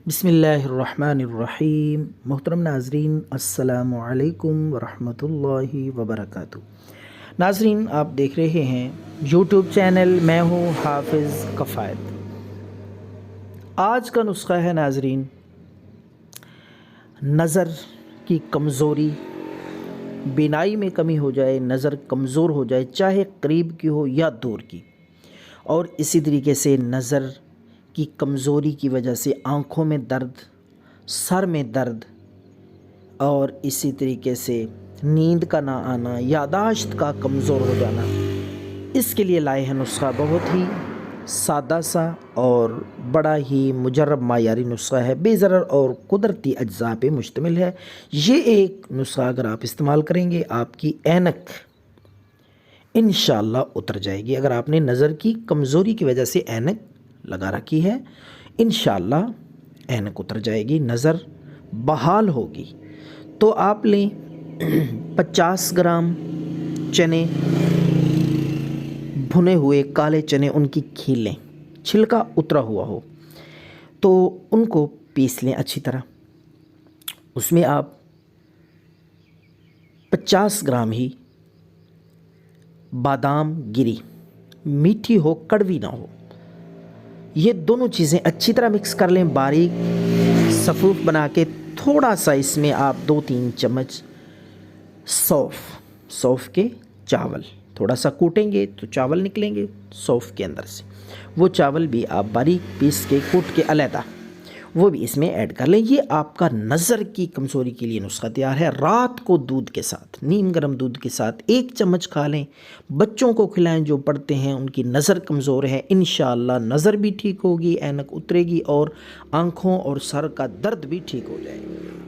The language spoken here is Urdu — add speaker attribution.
Speaker 1: بسم اللہ الرحمن الرحیم۔ محترم ناظرین، السلام علیکم ورحمۃ اللہ وبرکاتہ۔ ناظرین، آپ دیکھ رہے ہیں یوٹیوب چینل، میں ہوں حافظ کفایت۔ آج کا نسخہ ہے ناظرین، نظر کی کمزوری، بینائی میں کمی ہو جائے، نظر کمزور ہو جائے، چاہے قریب کی ہو یا دور کی، اور اسی طریقے سے نظر کی کمزوری کی وجہ سے آنکھوں میں درد، سر میں درد، اور اسی طریقے سے نیند کا نہ آنا، یادداشت کا کمزور ہو جانا، اس کے لیے لائے ہیں نسخہ۔ بہت ہی سادہ سا اور بڑا ہی مجرب معیاری نسخہ ہے، بے ضرر اور قدرتی اجزاء پہ مشتمل ہے۔ یہ ایک نسخہ اگر آپ استعمال کریں گے، آپ کی اینک انشاءاللہ اتر جائے گی۔ اگر آپ نے نظر کی کمزوری کی وجہ سے اینک لگا رکھی ہے، انشاءاللہ اینک اتر جائے گی، نظر بحال ہوگی۔ تو آپ لیں 50 گرام چنے، بھنے ہوئے کالے چنے، ان کی کھیل لیں، چھلکا اترا ہوا ہو تو ان کو پیس لیں اچھی طرح۔ اس میں آپ 50 گرام ہی بادام گری، میٹھی ہو کڑوی نہ ہو، یہ دونوں چیزیں اچھی طرح مکس کر لیں، باریک صفوف بنا کے۔ تھوڑا سا اس میں آپ 2-3 چمچ سونف کے چاول تھوڑا سا کوٹیں گے تو چاول نکلیں گے سونف کے اندر سے، وہ چاول بھی آپ باریک پیس کے کوٹ کے علیحدہ وہ بھی اس میں ایڈ کر لیں۔ یہ آپ کا نظر کی کمزوری کے لیے نسخہ تیار ہے۔ رات کو دودھ کے ساتھ، نیم گرم دودھ کے ساتھ 1 چمچ کھا لیں، بچوں کو کھلائیں جو پڑھتے ہیں، ان کی نظر کمزور ہے، انشاءاللہ نظر بھی ٹھیک ہوگی، اینک اترے گی، اور آنکھوں اور سر کا درد بھی ٹھیک ہو جائے گا۔